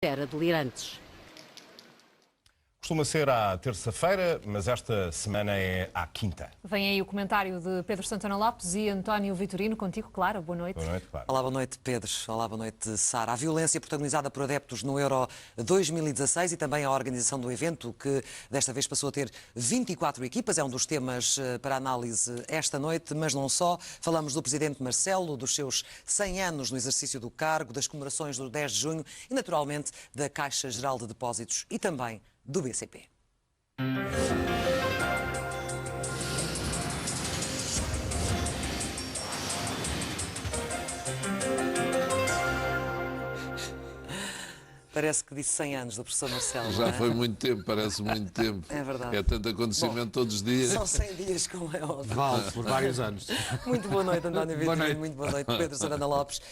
Era delirantes. Costuma ser à terça-feira, mas esta semana é à quinta. Vem aí o comentário de Pedro Santana Lopes e António Vitorino. Contigo, Clara. Boa noite. Boa noite, Clara. Olá, boa noite, Pedro. Olá, boa noite, Sara. A violência protagonizada por adeptos no Euro 2016 e também a organização do evento, que desta vez passou a ter 24 equipas, é um dos temas para análise esta noite, mas não só. Falamos do presidente Marcelo, dos seus 100 anos no exercício do cargo, das comemorações do 10 de junho e, naturalmente, da Caixa Geral de Depósitos e também do BCP. Parece que disse 100 anos do professor Marcelo. Já foi muito tempo, parece muito tempo. É verdade. É tanto acontecimento todos os dias. São 100 dias, como é óbvio. Vale, por vários anos. Muito boa noite, António Vitorino. Boa noite. Muito boa noite, Pedro Santana Lopes.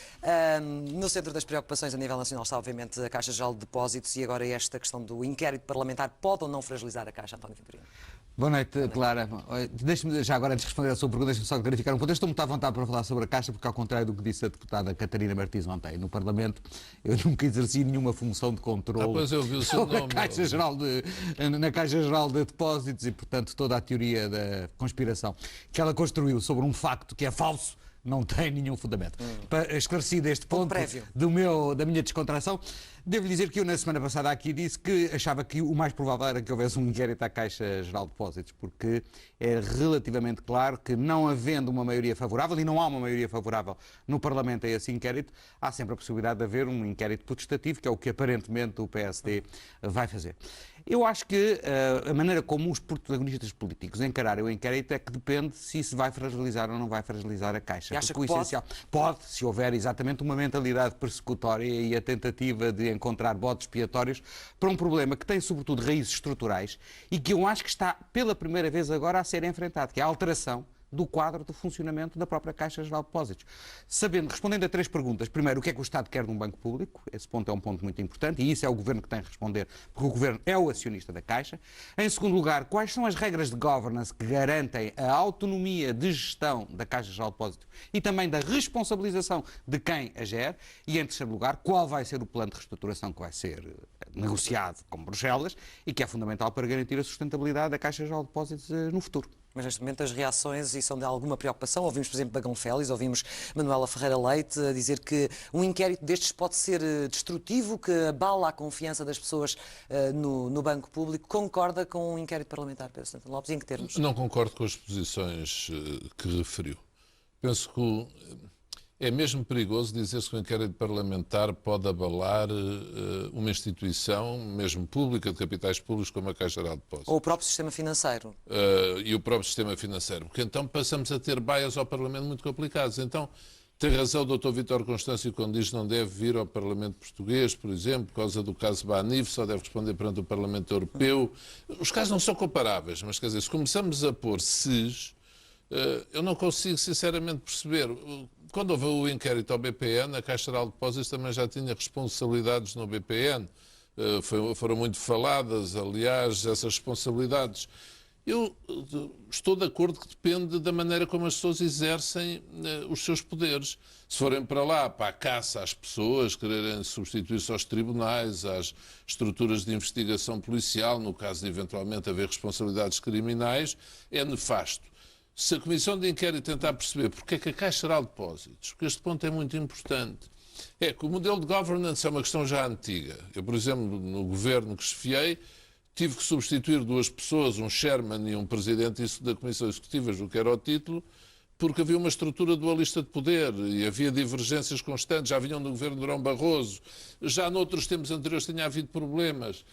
No centro das preocupações a nível nacional está, obviamente, a Caixa Geral de Depósitos e agora esta questão do inquérito parlamentar pode ou não fragilizar a Caixa, António Vitorino? Boa noite, Clara. Deixe-me, já agora, antes de responder à sua pergunta, deixe-me só clarificar um ponto. Eu estou muito à vontade para falar sobre a Caixa, porque, ao contrário do que disse a deputada Catarina Martins ontem no Parlamento, eu nunca exerci nenhuma função de controle pois eu vi o seu sobre nome. na Caixa Geral de Depósitos e, portanto, toda a teoria da conspiração que ela construiu sobre um facto que é falso não tem nenhum fundamento. Para esclarecer este ponto da minha descontração, devo dizer que eu na semana passada aqui disse que achava que o mais provável era que houvesse um inquérito à Caixa Geral de Depósitos, porque é relativamente claro que, não havendo uma maioria favorável, e não há uma maioria favorável no Parlamento a esse inquérito, há sempre a possibilidade de haver um inquérito potestativo, que é o que aparentemente o PSD vai fazer. Eu acho que a maneira como os protagonistas políticos encararem o inquérito é que depende se vai fragilizar ou não vai fragilizar a Caixa. E acha Porque que o essencial pode, se houver exatamente uma mentalidade persecutória e a tentativa de encontrar bodes expiatórios para um problema que tem sobretudo raízes estruturais e que eu acho que está pela primeira vez agora a ser enfrentado, que é a alteração do quadro de funcionamento da própria Caixa Geral de Depósitos. Respondendo a três perguntas. Primeiro, o que é que o Estado quer de um banco público? Esse ponto é um ponto muito importante e isso é o Governo que tem que responder, porque o Governo é o acionista da Caixa. Em segundo lugar, quais são as regras de governance que garantem a autonomia de gestão da Caixa Geral de Depósitos e também da responsabilização de quem a gera? E em terceiro lugar, qual vai ser o plano de reestruturação que vai ser negociado com Bruxelas e que é fundamental para garantir a sustentabilidade da Caixa Geral de Depósitos no futuro? Mas neste momento as reações e são de alguma preocupação. Ouvimos, por exemplo, Bagão Félix, ouvimos Manuela Ferreira Leite a dizer que um inquérito destes pode ser destrutivo, que abala a confiança das pessoas no banco público. Concorda com um inquérito parlamentar, Pedro Santana Lopes? E em que termos? Não concordo com as posições que referiu. Penso que é mesmo perigoso dizer-se que o inquérito parlamentar pode abalar uma instituição, mesmo pública, de capitais públicos, como a Caixa Geral de Depósitos. Ou o próprio sistema financeiro. E o próprio sistema financeiro. Porque então passamos a ter baias ao Parlamento muito complicadas. Então, tem razão o Dr. Vítor Constâncio quando diz que não deve vir ao Parlamento Português, por exemplo, por causa do caso Banif, só deve responder perante o Parlamento Europeu. Os casos não são comparáveis, mas quer dizer, se começamos a pôr SIS, eu não consigo sinceramente perceber. Quando houve o inquérito ao BPN, a Caixa Geral de Depósitos também já tinha responsabilidades no BPN. Foram muito faladas, aliás, essas responsabilidades. Eu estou de acordo que depende da maneira como as pessoas exercem os seus poderes. Se forem para lá, para a caça às pessoas, quererem substituir-se aos tribunais, às estruturas de investigação policial, no caso de eventualmente haver responsabilidades criminais, é nefasto. Se a Comissão de Inquérito tentar perceber porque é que a Caixa Geral de Depósitos, porque este ponto é muito importante, é que o modelo de governance é uma questão já antiga. Eu, por exemplo, no governo que chefiei, tive que substituir duas pessoas, um chairman e um presidente da Comissão Executiva, julgo que era o título, porque havia uma estrutura dualista de poder e havia divergências constantes, já vinham do governo de Durão Barroso, já noutros tempos anteriores tinha havido problemas.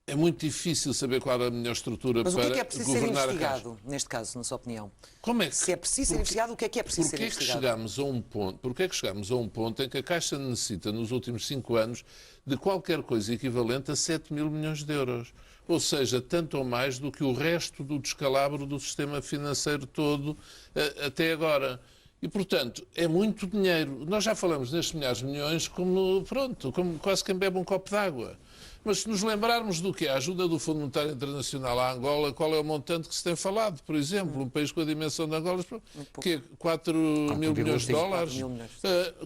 É muito difícil saber qual era a melhor estrutura para governar a Caixa. Mas o que é preciso ser investigado, neste caso, na sua opinião? Como é que, se é preciso ser investigado, o que é preciso ser investigado? Porquê é que chegamos a um ponto em que a Caixa necessita, nos últimos 5 anos, de qualquer coisa equivalente a 7 mil milhões de euros? Ou seja, tanto ou mais do que o resto do descalabro do sistema financeiro todo até agora. E, portanto, é muito dinheiro. Nós já falamos nestes milhares de milhões como quase quem bebe um copo d'água. Mas se nos lembrarmos do que é a ajuda do Fundo Monetário Internacional à Angola, qual é o montante que se tem falado? Por exemplo, um país com a dimensão de Angola, que é 4 mil milhões de dólares.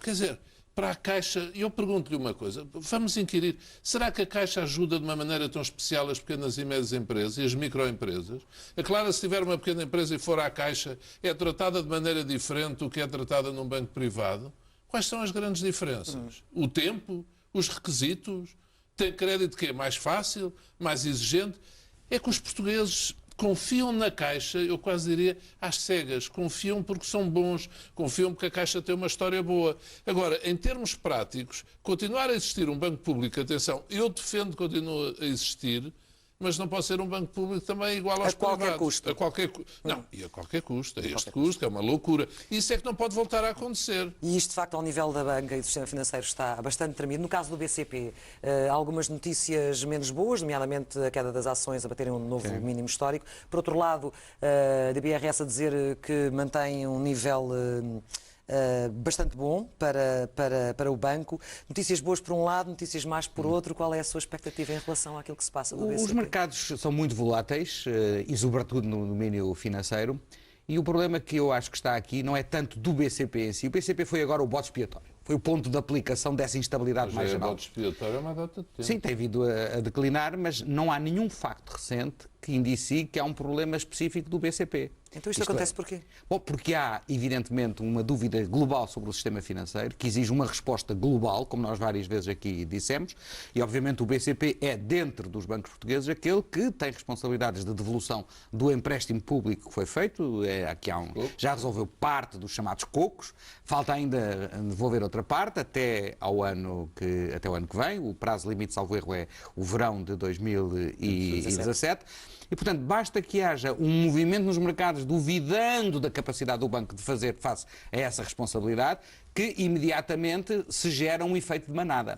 Quer dizer, para a Caixa, eu pergunto-lhe uma coisa, vamos inquirir, será que a Caixa ajuda de uma maneira tão especial as pequenas e médias empresas e as microempresas? É claro, se tiver uma pequena empresa e for à Caixa, é tratada de maneira diferente do que é tratada num banco privado? Quais são as grandes diferenças? O tempo? Os requisitos? Tem crédito que é mais fácil? Mais exigente? É que os portugueses confiam na Caixa, eu quase diria, às cegas. Confiam porque são bons, confiam porque a Caixa tem uma história boa. Agora, em termos práticos, continuar a existir um banco público, atenção, eu defendo que continue a existir, mas não pode ser um banco público também igual aos privados. A qualquer custo. A qualquer Não, e a qualquer custo. A este custo, que é uma loucura. Isso é que não pode voltar a acontecer. E isto, de facto, ao nível da banca e do sistema financeiro está bastante tremido. No caso do BCP, algumas notícias menos boas, nomeadamente a queda das ações a baterem um novo mínimo histórico. Por outro lado, a DBRS a dizer que mantém um nível bastante bom para o banco. Notícias boas por um lado, notícias más por outro. Qual é a sua expectativa em relação àquilo que se passa no BCP? Os mercados são muito voláteis e sobretudo no domínio financeiro. E o problema que eu acho que está aqui não é tanto do BCP em si. O BCP foi agora o bode expiatório. Foi o ponto de aplicação dessa instabilidade mais geral. O bode expiatório é uma data de tempo. Sim, tem vindo a declinar, mas não há nenhum facto recente que indicie que há um problema específico do BCP. Então isto acontece porquê? Bom, porque há, evidentemente, uma dúvida global sobre o sistema financeiro, que exige uma resposta global, como nós várias vezes aqui dissemos, e obviamente o BCP é, dentro dos bancos portugueses, aquele que tem responsabilidades de devolução do empréstimo público que foi feito, já resolveu parte dos chamados cocos, falta ainda devolver outra parte até o ano que vem, o prazo limite, salvo erro, é o verão de 2017. E, portanto, basta que haja um movimento nos mercados duvidando da capacidade do banco de fazer face a essa responsabilidade, que imediatamente se gera um efeito de manada.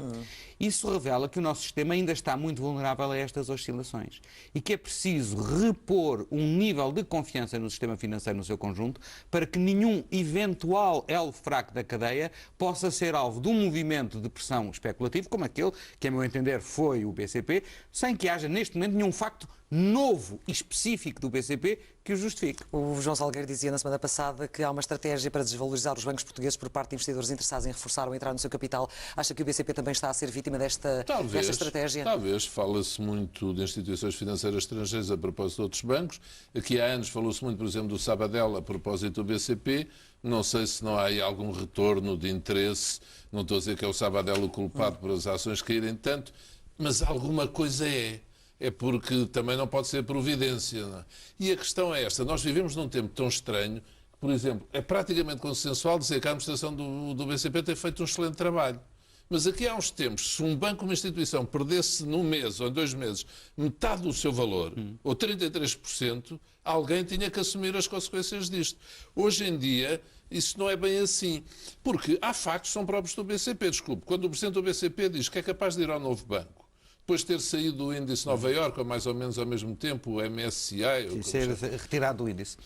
Isso revela que o nosso sistema ainda está muito vulnerável a estas oscilações e que é preciso repor um nível de confiança no sistema financeiro no seu conjunto para que nenhum eventual elo fraco da cadeia possa ser alvo de um movimento de pressão especulativo como aquele que, a meu entender, foi o BCP, sem que haja neste momento nenhum facto novo e específico do BCP que o justifique. O João Salgueiro dizia na semana passada que há uma estratégia para desvalorizar os bancos portugueses por parte de investidores interessados em reforçar ou entrar no seu capital. Acha que o BCP também está a ser vítima desta estratégia? Talvez. Fala-se muito de instituições financeiras estrangeiras a propósito de outros bancos. Aqui há anos falou-se muito, por exemplo, do Sabadell a propósito do BCP. Não sei se não há aí algum retorno de interesse. Não estou a dizer que é o Sabadell o culpado por as ações caírem tanto, mas alguma coisa é. É porque também não pode ser providência. Não é? E a questão é esta. Nós vivemos num tempo tão estranho que, por exemplo, é praticamente consensual dizer que a administração do BCP tem feito um excelente trabalho. Mas aqui há uns tempos, se um banco, uma instituição, perdesse num mês ou em 2 meses metade do seu valor, ou 33%, alguém tinha que assumir as consequências disto. Hoje em dia, isso não é bem assim. Porque há factos que são próprios do BCP. Desculpe, quando o presidente do BCP diz que é capaz de ir ao novo banco, depois de ter saído do índice de Nova Iorque, ou mais ou menos ao mesmo tempo, o MSCI... Ser retirado do índice.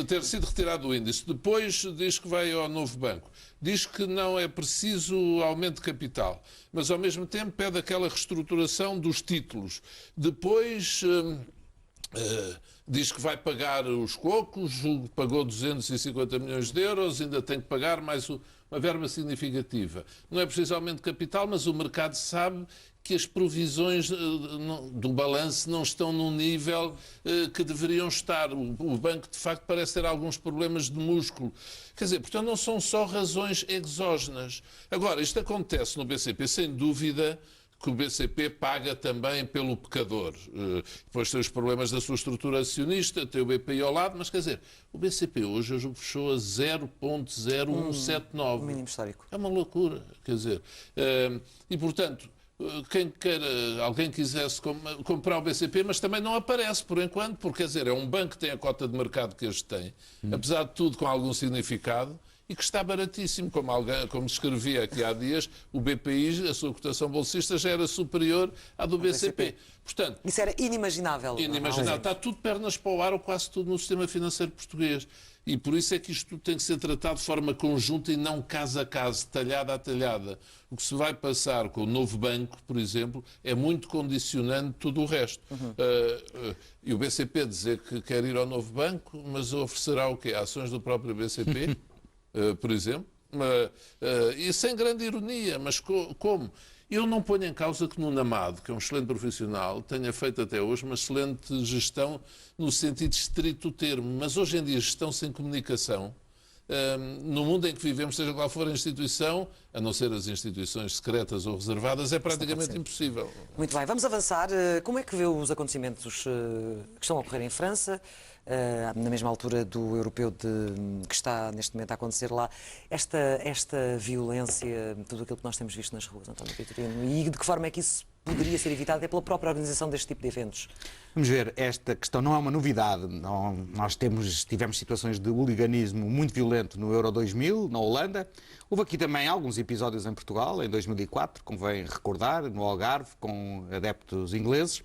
Ter sido retirado do índice. Depois diz que vai ao novo banco. Diz que não é preciso aumento de capital, mas ao mesmo tempo pede aquela reestruturação dos títulos. Depois... diz que vai pagar os cocos, pagou 250 milhões de euros, ainda tem que pagar mais uma verba significativa. Não é preciso aumento de capital, mas o mercado sabe que as provisões do balanço não estão num nível que deveriam estar. O banco, de facto, parece ter alguns problemas de músculo. Quer dizer, portanto, não são só razões exógenas. Agora, isto acontece no BCP, sem dúvida, que o BCP paga também pelo pecador. Depois tem os problemas da sua estrutura acionista, tem o BPI ao lado, mas quer dizer, o BCP hoje eu julgo que fechou a 0,0179. Mínimo histórico. É uma loucura, quer dizer. E, portanto, alguém quisesse comprar o BCP, mas também não aparece por enquanto, porque quer dizer, é um banco que tem a cota de mercado que este tem, apesar de tudo com algum significado, e que está baratíssimo, como escrevia aqui há dias, o BPI, a sua cotação bolsista, já era superior à do BCP. Portanto, isso era inimaginável. Inimaginável. Está tudo pernas para o ar, ou quase tudo, no sistema financeiro português. E por isso é que isto tem que ser tratado de forma conjunta e não caso a caso, talhada a talhada. O que se vai passar com o novo banco, por exemplo, é muito condicionante tudo o resto. E o BCP dizer que quer ir ao novo banco, mas oferecerá o quê? Ações do próprio BCP, por exemplo? E sem grande ironia, mas como? Eu não ponho em causa que Nuno Amado, que é um excelente profissional, tenha feito até hoje uma excelente gestão no sentido estrito do termo, mas hoje em dia gestão sem comunicação, no mundo em que vivemos, seja qual for a instituição, a não ser as instituições secretas ou reservadas, é praticamente impossível. Muito bem, vamos avançar. Como é que vê os acontecimentos que estão a ocorrer em França, na mesma altura do europeu que está neste momento a acontecer lá, esta violência, tudo aquilo que nós temos visto nas ruas, António Vitorino, e de que forma é que isso poderia ser evitado até pela própria organização deste tipo de eventos? Vamos ver, esta questão não é uma novidade. Nós tivemos situações de hooliganismo muito violento no Euro 2000, na Holanda. Houve aqui também alguns episódios em Portugal, em 2004, convém recordar, no Algarve, com adeptos ingleses.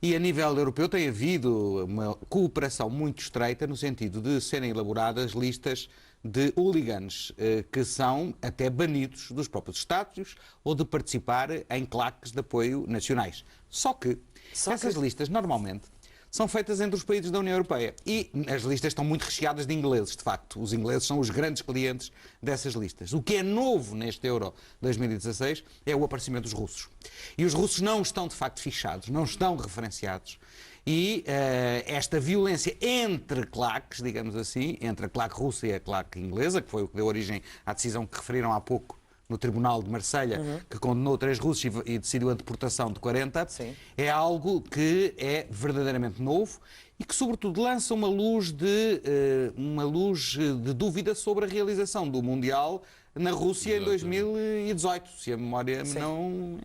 E a nível europeu tem havido uma cooperação muito estreita no sentido de serem elaboradas listas de hooligans que são até banidos dos próprios estádios ou de participar em claques de apoio nacionais. Só que essas listas normalmente são feitas entre os países da União Europeia e as listas estão muito recheadas de ingleses, de facto. Os ingleses são os grandes clientes dessas listas. O que é novo neste Euro 2016 é o aparecimento dos russos. E os russos não estão de facto fichados, não estão referenciados. E esta violência entre claques, digamos assim, entre a claque russa e a claque inglesa, que foi o que deu origem à decisão que referiram há pouco no Tribunal de Marselha, que condenou 3 russos e decidiu a deportação de 40, Sim. é algo que é verdadeiramente novo e que, sobretudo, lança uma luz de dúvida sobre a realização do Mundial na Rússia em 2018, se a memória me não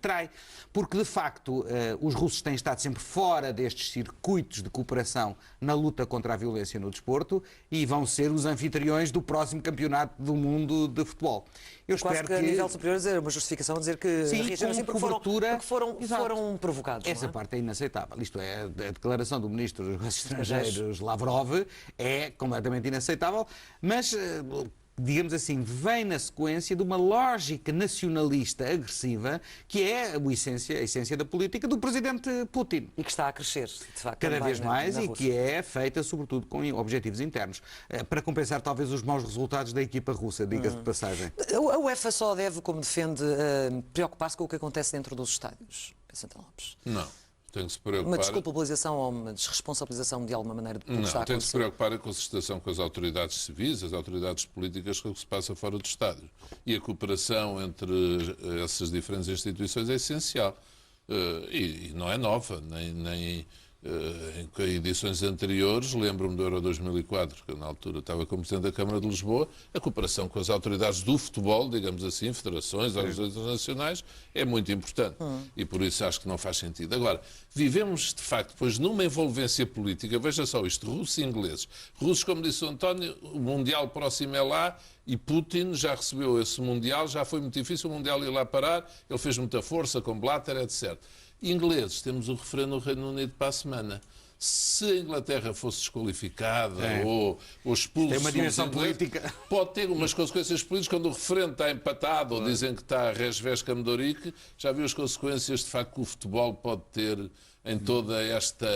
trai. Porque, de facto, os russos têm estado sempre fora destes circuitos de cooperação na luta contra a violência no desporto e vão ser os anfitriões do próximo campeonato do mundo de futebol. Eu Quase espero que a nível superior dizer uma justificação a dizer que sim, reagiram assim porque foram provocados. Essa não é? parte é inaceitável. Isto é, a declaração do Ministro dos Negócios Estrangeiros, Lavrov, é completamente inaceitável, mas digamos assim, vem na sequência de uma lógica nacionalista agressiva que é a essência da política do presidente Putin. E que está a crescer, de facto. Cada vez mais na e Rússia. que é feita sobretudo com objetivos internos. Para compensar talvez os maus resultados da equipa russa, diga-se de passagem. A UEFA só deve, como defende, preocupar-se com o que acontece dentro dos estádios. Santana Lopes. Não. Tem que se preocupar. Uma desculpabilização ou uma desresponsabilização de alguma maneira do que está a Não, tem que se acontecer. preocupar com a concertação com as autoridades civis, as autoridades políticas, com o que se passa fora do estádio. E a cooperação entre essas diferentes instituições é essencial. E não é nova, nem em edições anteriores, lembro-me do Euro 2004, que na altura estava como Presidente da Câmara de Lisboa, a cooperação com as autoridades do futebol, digamos assim, federações, organizações nacionais, é muito importante. E por isso acho que não faz sentido. Agora, vivemos, de facto, depois numa envolvência política, veja só isto, russos e ingleses. Russos, como disse o António, o Mundial próximo é lá, e Putin já recebeu esse Mundial, já foi muito difícil o Mundial ir lá parar, ele fez muita força com Blatter, etc. Ingleses, temos o referendo no Reino Unido para a semana. Se a Inglaterra fosse desqualificada ou expulsa... Tem uma dimensão política. Pode ter umas consequências políticas quando o referendo está empatado ou dizem que está res vescam Dorique. Já viu as consequências, de facto, que o futebol pode ter em toda esta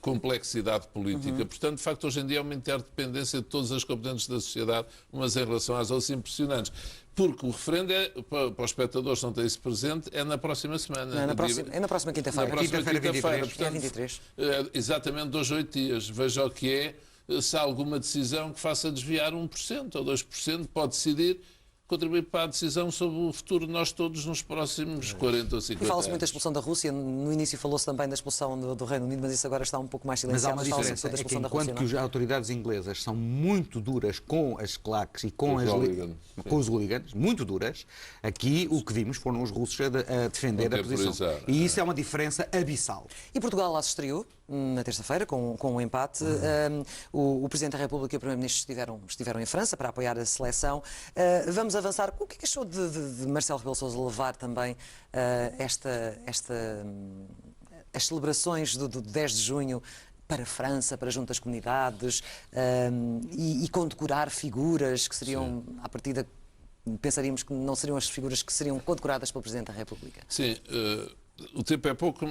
complexidade política. Portanto, de facto, hoje em dia é uma interdependência de todas as componentes da sociedade, umas em relação às outras impressionantes. Porque o referendo, para os espectadores que não têm isso presente, é na próxima semana. É na próxima quinta-feira. Na próxima quinta-feira. É 23. Exatamente 2 ou 8 dias. Veja o que é, se há alguma decisão que faça desviar 1% ou 2%, pode decidir contribuir para a decisão sobre o futuro de nós todos nos próximos 40 ou 50 anos. E fala-se muito da expulsão da Rússia. No início falou-se também da expulsão do Reino Unido, mas isso agora está um pouco mais Mas há silenciado. uma Fala-se diferença, da é que expulsão da enquanto Rússia, que as autoridades inglesas são muito duras com as claques e com os hooligans, muito duras, aqui o que vimos foram os russos a defender a posição. E isso é uma diferença abissal. E Portugal lá se estreou na terça-feira com um empate. O Presidente da República e o Primeiro-Ministro estiveram em França para apoiar a seleção. Vamos avançar. O que achou de Marcelo Rebelo de Sousa levar também as celebrações do 10 de junho para a França, para junto às comunidades e condecorar figuras que seriam, à partida, pensaríamos que não seriam as figuras que seriam condecoradas pelo Presidente da República? Sim, o tempo é pouco,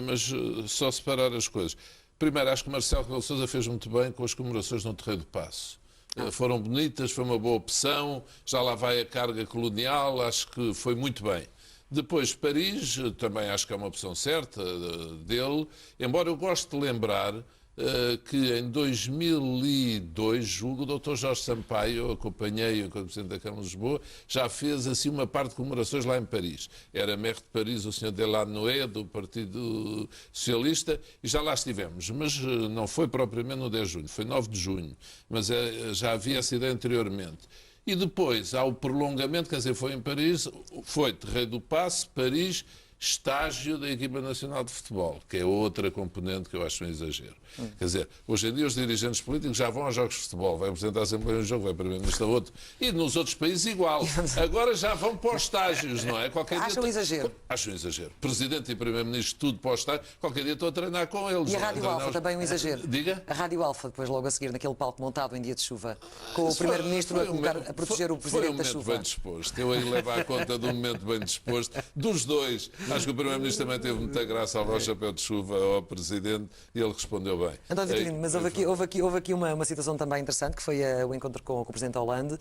mas só separar as coisas. Primeiro, acho que Marcelo Rebelo de Sousa fez muito bem com as comemorações no Terreiro do Paço. foram bonitas, foi uma boa opção, já lá vai a carga colonial, acho que foi muito bem. Depois, Paris, também acho que é uma opção certa dele, embora eu goste de lembrar que em 2002, julgo, o Dr. Jorge Sampaio, eu acompanhei-o enquanto Presidente da Câmara de Lisboa, já fez assim uma parte de comemorações lá em Paris. Era maire de Paris o Sr. Delanoë, do Partido Socialista, e já lá estivemos. Mas não foi propriamente no 10 de junho, foi 9 de junho. Mas já havia essa ideia anteriormente. E depois há o prolongamento, quer dizer, foi em Paris, foi Terreiro do Paço, Paris, estágio da equipa nacional de futebol, que é outra componente que eu acho um exagero. Quer dizer, hoje em dia os dirigentes políticos já vão aos jogos de futebol, vai apresentar a Assembleia um jogo, vai primeiro-ministro a outro, e nos outros países igual. Agora já vão para os estágios, não é? Acham exagero? Acho um exagero. Presidente e Primeiro-Ministro, tudo para os estágios, qualquer dia estou a treinar com eles. E a Rádio Alfa também um exagero? Diga? A Rádio Alfa, depois logo a seguir, naquele palco montado em dia de chuva, com o Primeiro-Ministro a proteger o Presidente da chuva. Foi um momento bem disposto. Eu aí levo à conta de um momento bem disposto. Dos dois. Acho que o Primeiro-Ministro também teve muita graça ao chapéu de chuva ao Presidente e ele respondeu bem. Então, Vitorino, mas houve aqui uma situação também interessante, que foi o encontro com o Presidente Hollande,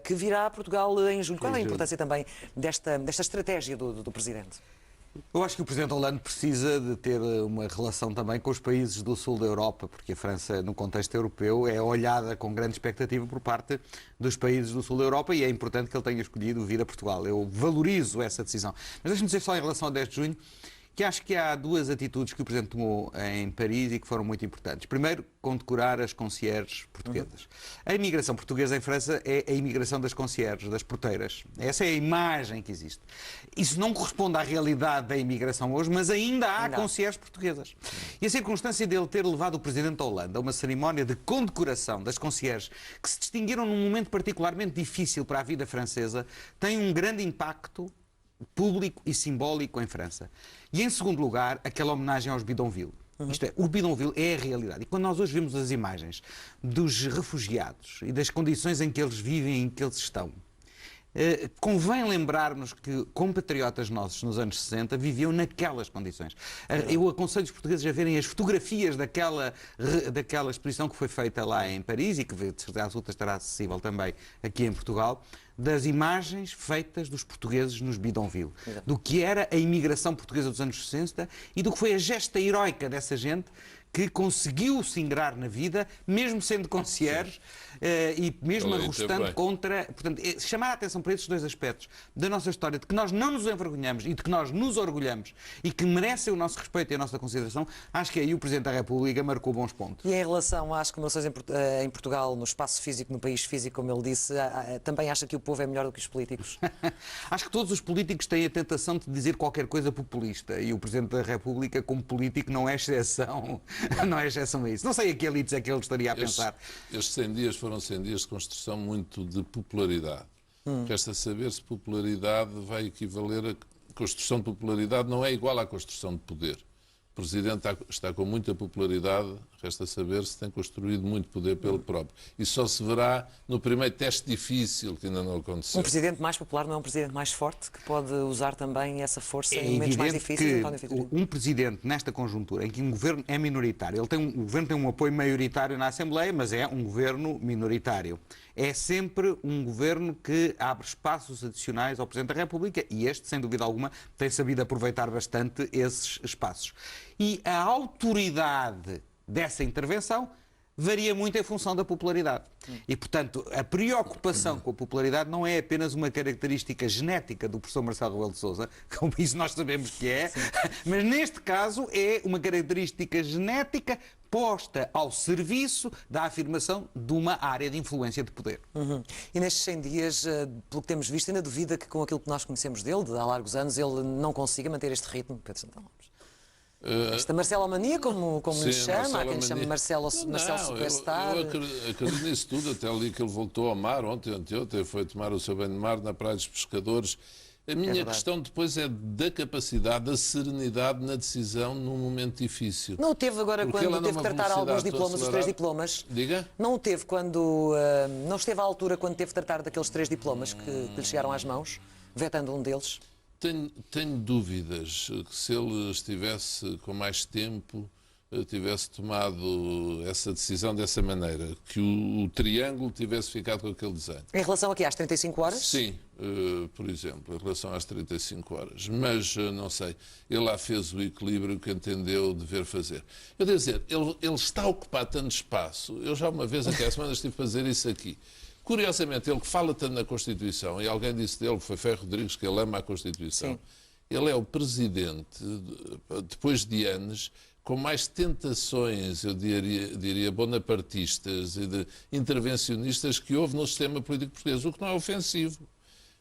que virá a Portugal em julho. Qual é a importância também desta estratégia do Presidente? Eu acho que o Presidente Hollande precisa de ter uma relação também com os países do sul da Europa, porque a França, no contexto europeu, é olhada com grande expectativa por parte dos países do sul da Europa e é importante que ele tenha escolhido vir a Portugal. Eu valorizo essa decisão. Mas deixe-me dizer só em relação ao 10 de junho, que acho que há duas atitudes que o Presidente tomou em Paris e que foram muito importantes. Primeiro, condecorar as concierges portuguesas. A imigração portuguesa em França é a imigração das concierges, das porteiras. Essa é a imagem que existe. Isso não corresponde à realidade da imigração hoje, mas ainda há concierges portuguesas. E a circunstância dele ter levado o Presidente da Holanda a uma cerimónia de condecoração das concierges que se distinguiram num momento particularmente difícil para a vida francesa tem um grande impacto público e simbólico em França. E, em segundo lugar, aquela homenagem aos bidonville. Isto é, o bidonville é a realidade. E quando nós hoje vemos as imagens dos refugiados e das condições em que eles vivem, em que eles estão, convém lembrar-nos que compatriotas nossos nos anos 60 viviam naquelas condições. Eu aconselho os portugueses a verem as fotografias daquela exposição que foi feita lá em Paris e que, de certeza absoluta, estará acessível também aqui em Portugal, das imagens feitas dos portugueses nos bidonville, do que era a imigração portuguesa dos anos 60 e do que foi a gesta heroica dessa gente que conseguiu se ingrar na vida, mesmo sendo concierge e mesmo arrostando contra... Portanto, chamar a atenção para esses dois aspectos da nossa história, de que nós não nos envergonhamos e de que nós nos orgulhamos e que merecem o nosso respeito e a nossa consideração, acho que aí o Presidente da República marcou bons pontos. E em relação às comemorações em Portugal, no espaço físico, no país físico, como ele disse, também acha que o povo é melhor do que os políticos? Acho que todos os políticos têm a tentação de dizer qualquer coisa populista e o Presidente da República, como político, não é exceção. Não é exceção a isso. Não sei a que elites é que ele estaria a pensar. Estes 100 dias foram 100 dias de construção muito de popularidade. Resta saber se popularidade vai equivaler a... Construção de popularidade não é igual à construção de poder. O Presidente está com muita popularidade, resta saber se tem construído muito poder pelo próprio. E só se verá no primeiro teste difícil, que ainda não aconteceu. Um Presidente mais popular não é um Presidente mais forte, que pode usar também essa força em momentos mais difíceis? Que um Presidente, nesta conjuntura, em que um governo é minoritário, o governo tem um apoio maioritário na Assembleia, mas é um governo minoritário. É sempre um governo que abre espaços adicionais ao Presidente da República e este, sem dúvida alguma, tem sabido aproveitar bastante esses espaços. E a autoridade dessa intervenção varia muito em função da popularidade. E, portanto, a preocupação com a popularidade não é apenas uma característica genética do professor Marcelo Rebelo de Sousa, como isso nós sabemos que é, mas neste caso é uma característica genética posta ao serviço da afirmação de uma área de influência de poder. E nestes 100 dias, pelo que temos visto, ainda duvida que com aquilo que nós conhecemos dele, de há largos anos, ele não consiga manter este ritmo, Pedro Santana Lopes? Esta Marcelomania, como lhe chama, há quem lhe chama Marcelo Superstar. Eu acredito nisso tudo, até ali que ele voltou ao mar, ontem foi tomar o seu banho de mar na Praia dos Pescadores. A minha questão depois é da capacidade, da serenidade na decisão num momento difícil. Não o teve agora quando teve que tratar alguns diplomas, os 3 diplomas? Diga? Não o teve quando... não esteve à altura quando teve que tratar daqueles 3 diplomas que lhe chegaram às mãos, vetando um deles? Tenho dúvidas que se ele estivesse com mais tempo tivesse tomado essa decisão dessa maneira, que o triângulo tivesse ficado com aquele desenho. Em relação aqui às 35 horas? Sim, por exemplo, em relação às 35 horas. Mas, não sei, ele lá fez o equilíbrio que entendeu dever fazer. Eu devo dizer, ele está a ocupar tanto espaço. Eu já uma vez, aqui há semanas, estive a fazer isso aqui. Curiosamente, ele que fala tanto na Constituição, e alguém disse dele, foi Ferro Rodrigues, que ele ama a Constituição. Sim. Ele é o presidente, depois de anos, com mais tentações, eu diria bonapartistas e de intervencionistas que houve no sistema político português, o que não é ofensivo.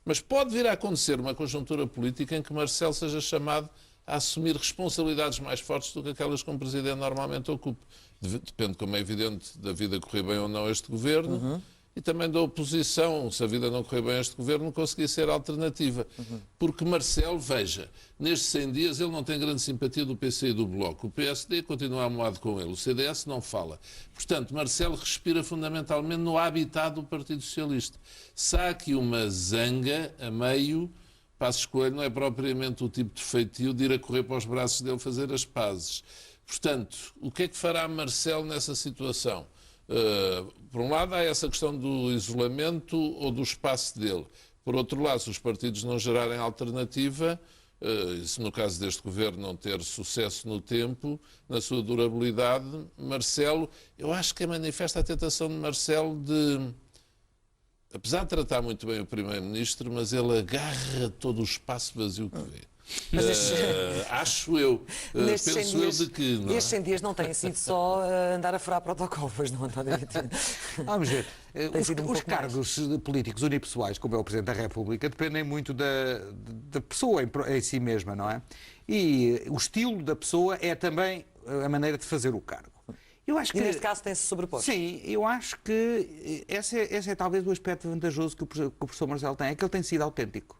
Mas pode vir a acontecer uma conjuntura política em que Marcelo seja chamado a assumir responsabilidades mais fortes do que aquelas que um presidente normalmente ocupa. Depende, como é evidente, da vida correr bem ou não a este governo. E também da oposição, se a vida não correr bem a este governo, não conseguia ser alternativa. Porque Marcelo, veja, nestes 100 dias ele não tem grande simpatia do PC e do Bloco. O PSD continua amoado com ele, o CDS não fala. Portanto, Marcelo respira fundamentalmente no habitat do Partido Socialista. Se há aqui uma zanga a meio, Passos Coelho não é propriamente o tipo de feitio de ir a correr para os braços dele fazer as pazes. Portanto, o que é que fará Marcelo nessa situação? Por um lado, há essa questão do isolamento ou do espaço dele. Por outro lado, se os partidos não gerarem alternativa, se no caso deste governo não ter sucesso no tempo, na sua durabilidade, Marcelo, eu acho que manifesta a tentação de Marcelo de, apesar de tratar muito bem o Primeiro-Ministro, mas ele agarra todo o espaço vazio que vê. Acho eu, penso eu de que... Estes 100 dias não têm sido só andar a furar protocolos, não, António Vitorino? Vamos ver. Os cargos políticos unipessoais, como é o Presidente da República, dependem muito da pessoa em si mesma, não é? E o estilo da pessoa é também a maneira de fazer o cargo. Eu acho que, e neste caso tem-se sobreposto. Sim, eu acho que esse é talvez o aspecto vantajoso que o professor Marcelo tem, é que ele tem sido autêntico.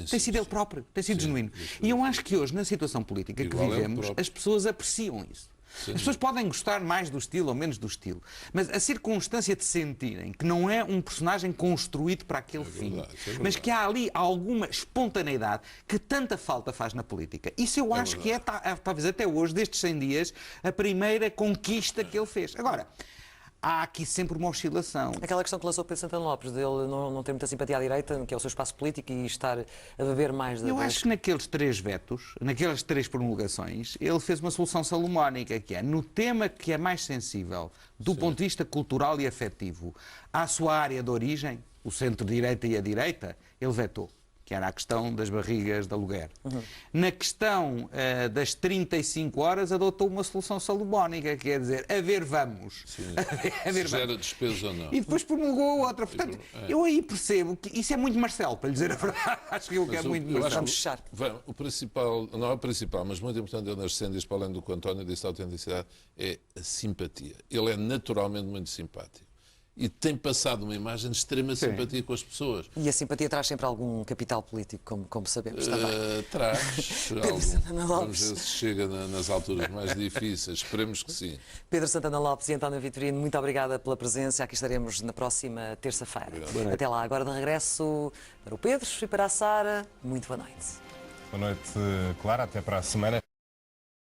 Tem sido ele próprio, tem sido genuíno. E eu acho que hoje, na situação política que vivemos, as pessoas apreciam isso. As pessoas podem gostar mais do estilo ou menos do estilo, mas a circunstância de sentirem que não é um personagem construído para aquele fim, mas que há ali alguma espontaneidade que tanta falta faz na política. Isso eu acho que é, talvez até hoje, destes 100 dias, a primeira conquista que ele fez. Agora, há aqui sempre uma oscilação. Aquela questão que lançou Pedro Santana Lopes, dele não ter muita simpatia à direita, que é o seu espaço político, e estar a beber mais... Eu acho que naqueles 3 vetos, naquelas 3 promulgações, ele fez uma solução salomónica, que é, no tema que é mais sensível, do ponto de vista cultural e afetivo, à sua área de origem, o centro-direita e a direita, ele vetou. Que era a questão das barrigas de aluguer. Na questão das 35 horas, adotou uma solução salomónica, quer dizer, a ver vamos. A ver, se gera despesa ou não. E depois promulgou outra. Portanto, eu aí percebo que isso é muito Marcelo, para lhe dizer a verdade. Acho que é muito Marcelo. Vamos fechar. O principal, não é o principal, mas muito importante ele nas cenas, para além do que o António disse da autenticidade, é a simpatia. Ele é naturalmente muito simpático. E tem passado uma imagem de extrema simpatia com as pessoas. E a simpatia traz sempre algum capital político, como sabemos também. Traz algum. Vamos ver se chega nas alturas mais difíceis. Esperemos que sim. Pedro Santana Lopes e António Vitorino, muito obrigada pela presença. Aqui estaremos na próxima terça-feira. Até lá. Agora de regresso para o Pedro e para a Sara. Muito boa noite. Boa noite, Clara. Até para a semana.